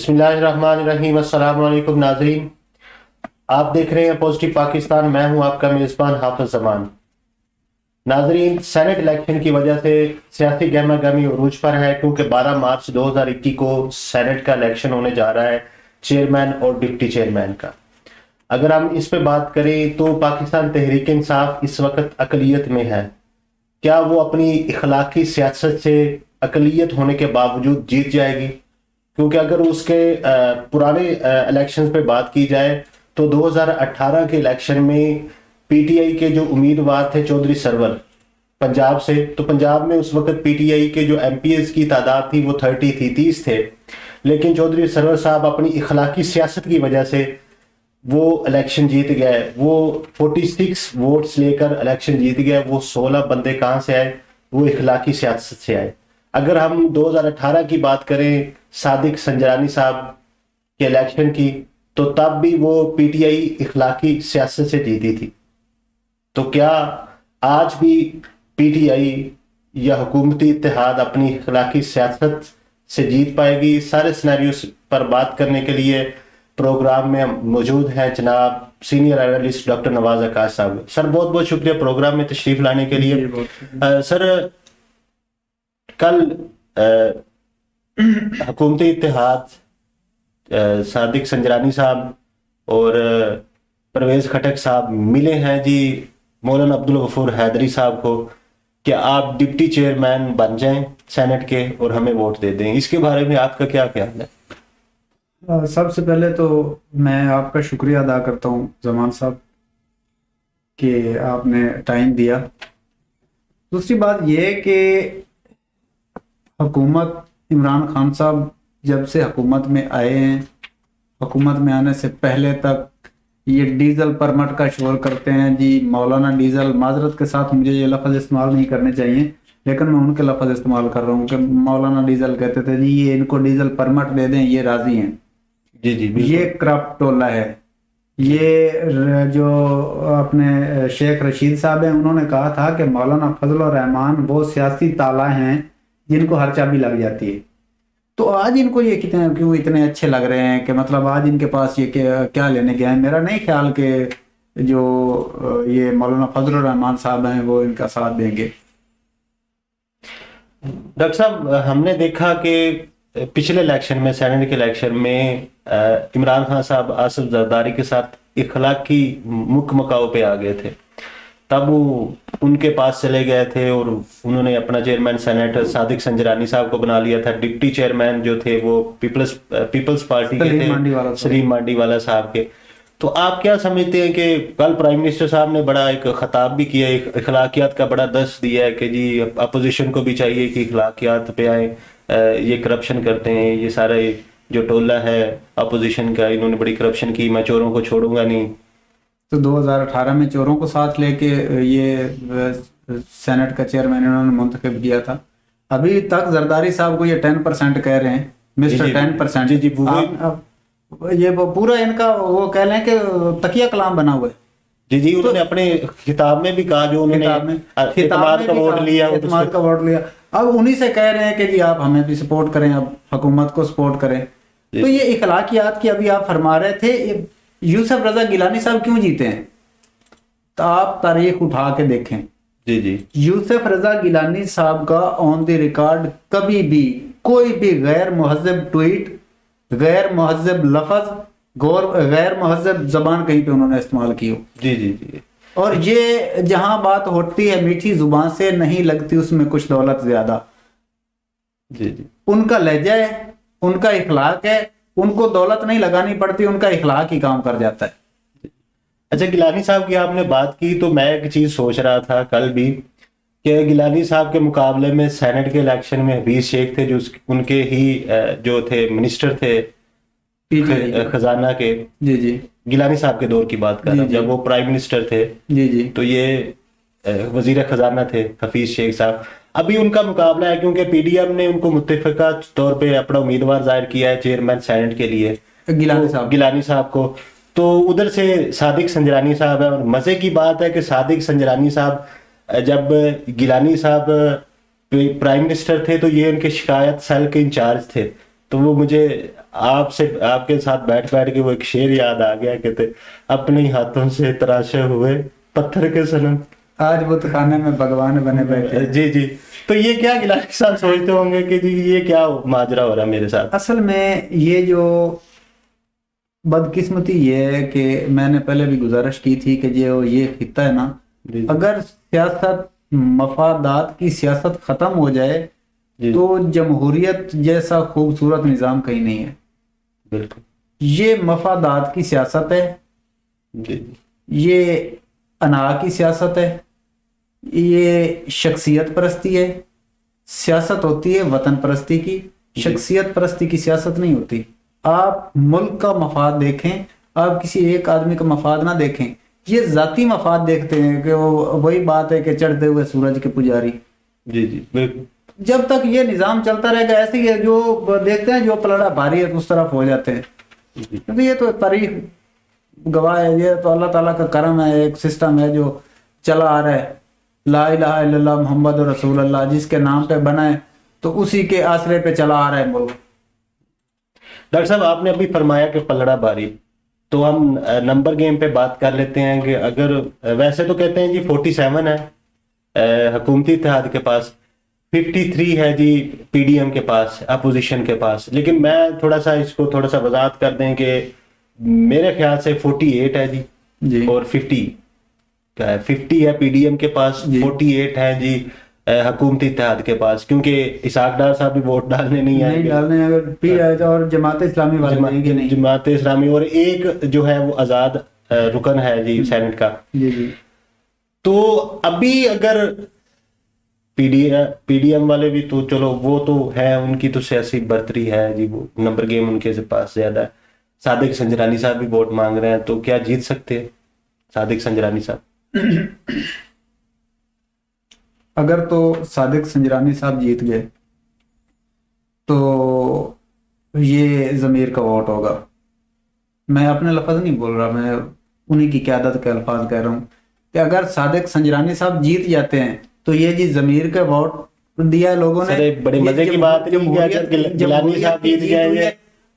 بسم اللہ الرحمن الرحیم۔ السلام علیکم ناظرین، آپ دیکھ رہے ہیں پازیٹیو پاکستان۔ میں ہوں آپ کا میزبان حافظ زمان۔ ناظرین، سینٹ الیکشن کی وجہ سے سیاسی گہما گہمی عروج پر ہے، کیونکہ 12 مارچ 2021 کو سینٹ کا الیکشن ہونے جا رہا ہے، چیئرمین اور ڈپٹی چیئرمین کا۔ اگر ہم اس پہ بات کریں تو پاکستان تحریک انصاف اس وقت اقلیت میں ہے۔ کیا وہ اپنی اخلاقی سیاست سے اقلیت ہونے کے باوجود جیت جائے گی؟ کیونکہ اگر اس کے پرانے الیکشن پہ بات کی جائے تو 2018 کے الیکشن میں پی ٹی آئی کے جو امیدوار تھے چودھری سرور پنجاب سے، تو پنجاب میں اس وقت پی ٹی آئی کے جو ایم پی ایز کی تعداد تھی وہ 30 تھے، لیکن چودھری سرور صاحب اپنی اخلاقی سیاست کی وجہ سے وہ الیکشن جیت گئے۔ وہ 46 ووٹس لے کر الیکشن جیت گئے۔ وہ 16 بندے کہاں سے آئے؟ وہ اخلاقی سیاست سے آئے۔ اگر ہم 2018 کی بات کریں صادق سنجرانی صاحب کے الیکشن کی، تو تب بھی وہ پی ٹی آئی اخلاقی سیاست سے جیتی تھی۔ تو کیا آج بھی پی ٹی آئی یا حکومتی اتحاد اپنی اخلاقی سیاست سے جیت پائے گی؟ سارے سینیریوز پر بات کرنے کے لیے پروگرام میں موجود ہیں جناب سینئر اینالسٹ ڈاکٹر نواز عکاش صاحب۔ سر بہت بہت شکریہ پروگرام میں تشریف لانے کے لیے۔ سر، کل حکومتی اتحاد صادق سنجرانی صاحب اور پرویز خٹک صاحب ملے ہیں جی مولانا عبدالغفور حیدری صاحب کو کہ آپ ڈپٹی چیئرمین بن جائیں سینٹ کے اور ہمیں ووٹ دے دیں۔ اس کے بارے میں آپ کا کیا خیال ہے؟ سب سے پہلے تو میں آپ کا شکریہ ادا کرتا ہوں زمان صاحب کہ آپ نے ٹائم دیا۔ دوسری بات یہ کہ حکومت عمران خان صاحب جب سے حکومت میں آئے ہیں، حکومت میں آنے سے پہلے تک یہ ڈیزل پرمٹ کا شور کرتے ہیں جی مولانا ڈیزل۔ معذرت کے ساتھ مجھے یہ لفظ استعمال نہیں کرنے چاہیے، لیکن میں ان کے لفظ استعمال کر رہا ہوں کہ مولانا ڈیزل کہتے تھے جی یہ ان کو ڈیزل پرمٹ دے دیں، یہ راضی ہیں۔ جی جی، یہ کرپٹ ٹولہ ہے۔ یہ جو اپنے شیخ رشید صاحب ہیں، انہوں نے کہا تھا کہ مولانا فضل الرحمان وہ سیاسی تالا ہیں جن کو ہر چابی لگ جاتی ہے۔ تو آج ان کو یہ کیوں اتنے اچھے لگ رہے ہیں کہ مطلب آج ان کے پاس یہ کیا لینے گئے ہیں؟ میرا نہیں خیال کہ جو یہ مولانا فضل الرحمان صاحب ہیں وہ ان کا ساتھ دیں گے۔ ڈاکٹر صاحب، ہم نے دیکھا کہ پچھلے الیکشن میں، سینٹ کے الیکشن میں عمران خان صاحب آصف زرداری کے ساتھ اخلاقی مکاؤ پہ آ گئے تھے۔ تب وہ ان کے پاس چلے گئے تھے اور انہوں نے اپنا چیئرمین سینٹ صادق سنجرانی صاحب کو بنا لیا تھا۔ ڈپٹی چیئرمین جو تھے وہ پیپلز پارٹی کے تھے، سلیم مانڈی والا صاحب کے۔ تو آپ کیا سمجھتے ہیں کہ کل پرائم منسٹر صاحب نے بڑا ایک خطاب بھی کیا، ایک اخلاقیات کا بڑا درس دیا ہے کہ جی اپوزیشن کو بھی چاہیے کہ اخلاقیات پہ آئیں، یہ کرپشن کرتے ہیں، یہ سارا جو ٹولہ ہے اپوزیشن کا، انہوں نے بڑی کرپشن کی، میں چوروں کو چھوڑوں گا نہیں۔ تو 2018 میں چوروں کو ساتھ لے کے یہ سینٹ کا چیئرمین انہوں نے منتخب کیا تھا۔ ابھی تک زرداری صاحب کو یہ 10% کہہ رہے ہیں، مسٹر 10%۔ جی جی، یہ پورا ان کا وہ کہہ لیں کہ تکیہ کلام بنا ہوا ہے۔ جی جی، انہوں نے اپنے خطاب میں بھی کہا، جو انہوں نے اعتماد کا ووٹ لیا، اعتماد کا ووٹ لیا، اب انہی سے کہہ رہے ہیں کہ جی آپ ہمیں بھی سپورٹ کریں، اب حکومت کو سپورٹ کریں۔ تو یہ اخلاقیات کی ابھی آپ فرما رہے تھے، یوسف رضا گیلانی صاحب کیوں جیتے ہیں؟ تو آپ تاریخ اٹھا کے دیکھیں۔ جی جی، یوسف رضا گیلانی صاحب کا آن دی ریکارڈ کبھی بھی کوئی بھی غیر مہذب ٹویٹ، غیر مہذب لفظ، غیر مہذب زبان کہیں پہ انہوں نے استعمال کی ہو۔ جی جی جی، اور یہ جہاں بات ہوتی ہے میٹھی زبان سے نہیں لگتی اس میں کچھ دولت زیادہ۔ جی جی، ان کا لہجہ ہے، ان کا اخلاق ہے، ان کو دولت نہیں لگانی پڑتی، ان کا اخلاق ہی کام کر جاتا ہے۔ اچھا، گیلانی صاحب کی آپ نے بات کی تو میں ایک چیز سوچ رہا تھا کل بھی کہ گیلانی صاحب کے مقابلے میں سینٹ کے الیکشن میں حفیظ شیخ تھے، جو ان کے ہی جو تھے منسٹر تھے خزانہ کے۔ جی جی، گیلانی صاحب کے دور کی بات کر رہا ہوں، جب وہ پرائم منسٹر تھے۔ جی جی، تو یہ وزیر خزانہ تھے حفیظ شیخ صاحب۔ ابھی ان کا مقابلہ ہے کیونکہ پی ڈی ایم نے ان کو متفقہ طور پہ اپنا امیدوار ظاہر کیا ہے چیئرمین سینٹ کے لیے، گیلانی صاحب کو۔ تو ادھر سے صادق سنجرانی صاحب ہے، اور مزے کی بات ہے کہ صادق سنجرانی صاحب جب گیلانی صاحب پرائم منسٹر تھے تو یہ ان کے شکایت سیل کے انچارج تھے، تو وہ مجھے آپ کے ساتھ بیٹھ کے وہ ایک شعر یاد آ گیا، کہتے اپنے ہی ہاتھوں سے تراشے ہوئے پتھر کے صنم، آج بت خانے میں بھگوان بنے بیٹھے. جی جی. تو یہ کیا گیلانی صاحب سوچتے ہوں گے کہ جی یہ کیا ماجرا ہو رہا ہے میرے ساتھ؟ اصل میں یہ جو بدقسمتی یہ ہے کہ میں نے پہلے بھی گزارش کی تھی کہ جو یہ خطہ ہے نا، جی اگر سیاست مفادات کی سیاست ختم ہو جائے جی تو جمہوریت جیسا خوبصورت نظام کہیں نہیں ہے. بالکل. یہ مفادات کی سیاست ہے، جی جی یہ انا کی سیاست ہے، یہ شخصیت پرستی ہے. سیاست ہوتی ہے وطن پرستی کی، شخصیت پرستی کی سیاست نہیں ہوتی. آپ ملک کا مفاد دیکھیں، آپ کسی ایک آدمی کا مفاد نہ دیکھیں. یہ ذاتی مفاد دیکھتے ہیں کہ وہی بات ہے کہ چڑھتے ہوئے سورج کے پجاری. جی جی بالکل. جب تک یہ نظام چلتا رہے گا ایسے ہی ہے. جو دیکھتے ہیں جو پلڑا بھاری ہے اس طرف ہو جاتے ہیں. کیونکہ یہ تو تاریخ گواہ ہے، یہ تو اللہ تعالیٰ کا کرم ہے، ایک سسٹم ہے جو چلا آ رہا ہے. لا الہ الا اللہ محمد رسول اللہ جس کے نام پہ بنا ہے تو اسی کے آسرے پہ چلا آ رہا ہے ملک. ڈاکٹر صاحب آپ نے ابھی فرمایا کہ پلڑا باری، تو ہم نمبر گیم پہ بات کر لیتے ہیں کہ اگر ویسے تو کہتے ہیں جی 47 ہے حکومتی اتحاد کے پاس، 53 ہے جی پی ڈی ایم کے پاس، اپوزیشن کے پاس. لیکن میں تھوڑا سا اس کو تھوڑا سا وضاحت کر دیں کہ میرے خیال سے 48 ہے جی اور 50 کیا ہے، 50 ہے پی ڈی ایم کے پاس، 48 ہے جی حکومتی اتحاد کے پاس. کیونکہ اسحاق ڈار صاحب بھی ووٹ ڈالنے نہیں آئے ڈالنے اور جماعت اسلامی والے جماعت اسلامی، اور ایک جو ہے وہ آزاد رکن ہے جی سینٹ کا. جی جی. تو ابھی اگر پی ڈی ایم والے بھی تو چلو وہ تو ہے، ان کی تو سیاسی برتری ہے جی، وہ نمبر گیم ان کے پاس زیادہ ہے. صادق سنجرانی صاحب بھی ووٹ مانگ رہے ہیں، تو کیا جیت سکتے ہیں صادق سنجرانی صاحب؟ اگر تو صادق سنجرانی صاحب جیت گئے تو یہ ضمیر کا ووٹ ہوگا. میں اپنے لفظ نہیں بول رہا، میں انہی کی قیادت کے الفاظ کہہ رہا ہوں کہ اگر صادق سنجرانی صاحب جیت جاتے ہیں تو یہ جی ضمیر کا ووٹ دیا لوگوں نے. بڑے مزے کی بات ہے گیلانی صاحب جیت جائیں گے،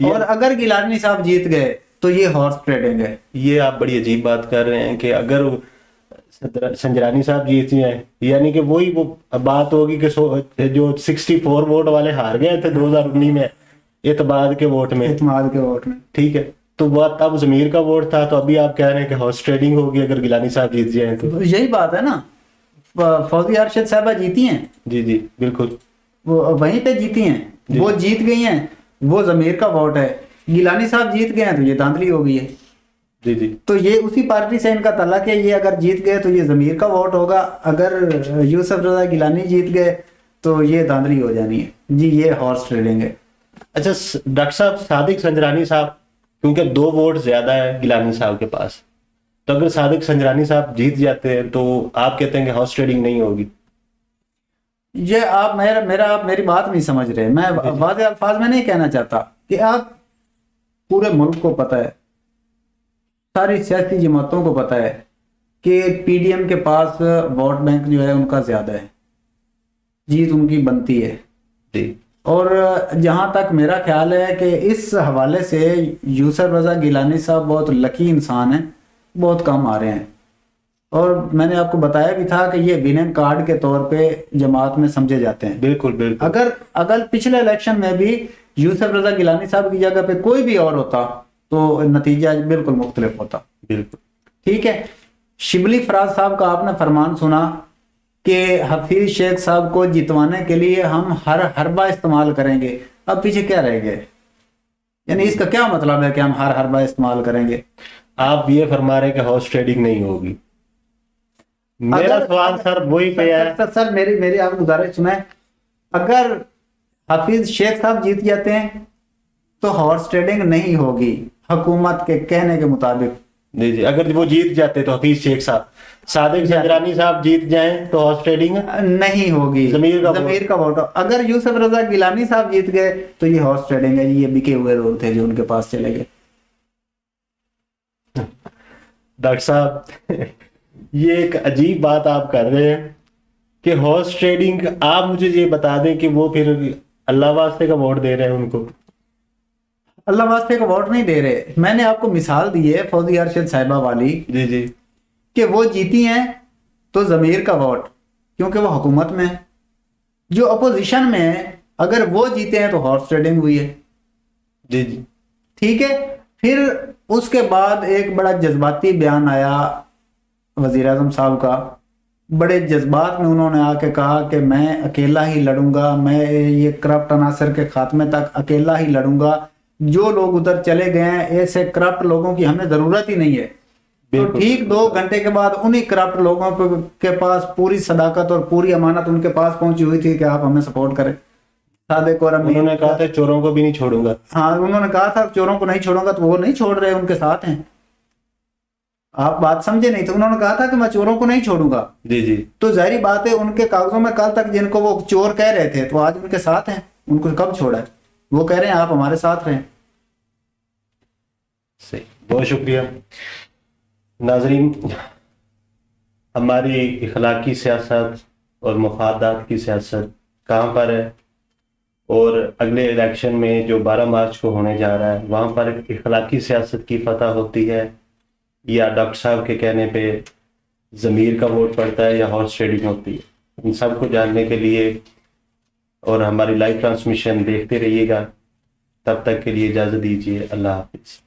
اور اگر گیلانی صاحب جیت گئے تو یہ ہارس ٹریڈنگ ہے. یہ آپ بڑی عجیب بات کر رہے ہیں کہ اگر سنجرانی صاحب جیت جائیں، یعنی کہ وہی وہ بات ہوگی کہ جو 64 ووٹ والے ہار گئے تھے 2019 میں اعتماد کے ووٹ میں، ٹھیک ہے، تو وہ تب ضمیر کا ووٹ تھا. تو ابھی آپ کہہ رہے ہیں کہ ہارس ٹریڈنگ ہوگی اگر گیلانی صاحب جیت جائیں تو. یہی بات ہے نا. فوزیہ ارشد صاحبہ جیتی ہیں، جی جی بالکل، وہ وہیں پہ جیتی ہیں، وہ جیت گئی ہیں، وہ ضمیر کا ووٹ ہے. گیلانی صاحب جیت گئے ہیں تو یہ دھاندلی ہو گئی ہے. جی جی. تو یہ اسی پارٹی سے ان کا تعلق ہے. یہ اگر جیت گئے تو یہ ضمیر کا ووٹ ہوگا، اگر یوسف رضا گیلانی جیت گئے تو یہ دھاندلی ہو جانی ہے جی. یہ ہارس ٹریڈنگ ہے. اچھا ڈاکٹر صاحب، صادق سنجرانی صاحب کیونکہ 2 ووٹ زیادہ ہے گیلانی صاحب کے پاس، تو اگر صادق سنجرانی صاحب جیت جاتے ہیں تو آپ کہتے ہیں کہ ہارس ٹریڈنگ نہیں ہوگی. یہ آپ میری بات نہیں سمجھ رہے. میں واضح الفاظ میں نہیں کہنا چاہتا کہ آپ پورے ملک کو پتہ ہے، ساری سیاسی جماعتوں کو پتہ ہے کہ پی ڈی ایم کے پاس ووٹ بینک جو ہے ان کا زیادہ ہے، جیت ان کی بنتی ہے جی. اور جہاں تک میرا خیال ہے کہ اس حوالے سے یوسف رضا گیلانی صاحب بہت لکی انسان ہیں، بہت کم آ رہے ہیں. اور میں نے آپ کو بتایا بھی تھا کہ یہ وننگ کارڈ کے طور پہ جماعت میں سمجھے جاتے ہیں. بالکل بالکل. اگر پچھلے الیکشن میں بھی یوسف رضا گیلانی صاحب کی جگہ پہ کوئی بھی اور ہوتا تو نتیجہ بالکل مختلف ہوتا. بالکل ٹھیک ہے. شبلی فراز صاحب کا آپ نے فرمان سنا کہ حفیظ شیخ صاحب کو جتوانے کے لیے ہم ہر حربہ استعمال کریں گے. اب پیچھے کیا رہ گئے؟ یعنی اس کا کیا مطلب ہے کہ ہم ہر حربہ استعمال کریں گے؟ آپ یہ فرما رہے ہیں کہ ہارس ٹریڈنگ نہیں ہوگی. میرا سوال سر وہی پہ ہے. سر میری آپ گزارش سنیں. اگر حفیظ شیخ صاحب جیت جاتے ہیں تو ہارس ٹریڈنگ نہیں ہوگی حکومت کے کہنے کے مطابق. جی جی. اگر وہ جیت جاتے تو حفیظ شیخ صاحب، صادق سنجرانی صاحب جیت جائیں تو ہارس ٹریڈنگ نہیں ہوگی، ضمیر کا ووٹ. اگر یوسف رضا گیلانی صاحب جیت گئے تو یہ ہارس ٹریڈنگ ہے. یہ بکے ہوئے لوگ تھے جو ان کے پاس چلے گئے. ڈاکٹر صاحب یہ ایک عجیب بات آپ کر رہے ہیں کہ ہارس ٹریڈنگ. آپ مجھے یہ بتا دیں کہ وہ پھر اللہ واسطے کا ووٹ دے رہے ہیں ان کو. اللہ واسطے کو ووٹ نہیں دے رہے. میں نے آپ کو مثال دی ہے فوزیہ ارشد صاحبہ والی جی جی کہ وہ جیتی ہیں تو ضمیر کا ووٹ، کیونکہ وہ حکومت میں ہے. جو اپوزیشن میں ہے اگر وہ جیتے ہیں تو ہارس ٹریڈنگ ہوئی ہے. جی جی ٹھیک ہے. پھر اس کے بعد ایک بڑا جذباتی بیان آیا وزیر اعظم صاحب کا. بڑے جذبات میں انہوں نے آ کے کہا کہ میں اکیلا ہی لڑوں گا، میں یہ کرپٹ عناصر کے خاتمے تک اکیلا ہی لڑوں گا. جو لوگ ادھر چلے گئے ہیں ایسے کرپٹ لوگوں کی ہمیں ضرورت ہی نہیں ہے. تو بالکل ٹھیک 2 گھنٹے کے بعد انہی کرپٹ لوگوں کے پاس پوری صداقت اور پوری امانت ان کے پاس پہنچی ہوئی تھی کہ آپ ہمیں سپورٹ کریں. صادق اور امین. انہوں نے کہا تھا چوروں کو بھی نہیں چھوڑوں گا. ہاں انہوں نے کہا تھا چوروں کو نہیں چھوڑوں گا، تو وہ نہیں چھوڑ رہے، ان کے ساتھ ہیں. آپ بات سمجھے نہیں. تو انہوں نے کہا تھا کہ میں چوروں کو نہیں چھوڑوں گا. جی جی تو ظاہری بات ہے ان کے کاغذوں میں کل تک جن کو وہ چور کہہ رہے تھے تو آج ان کے ساتھ ہیں. ان کو کب چھوڑا ہے؟ وہ کہہ رہے ہیں آپ ہمارے ساتھ رہیں. صحیح، بہت شکریہ. ناظرین، ہماری اخلاقی سیاست اور مفادات کی سیاست کہاں پر ہے؟ اور اگلے الیکشن میں جو 12 مارچ کو ہونے جا رہا ہے وہاں پر اخلاقی سیاست کی فتح ہوتی ہے یا ڈاکٹر صاحب کے کہنے پہ ضمیر کا ووٹ پڑتا ہے یا ہارس ٹریڈنگ ہوتی ہے؟ ان سب کو جاننے کے لیے اور ہماری لائیو ٹرانسمیشن دیکھتے رہیے گا. تب تک کے لیے اجازت دیجیے. اللہ حافظ.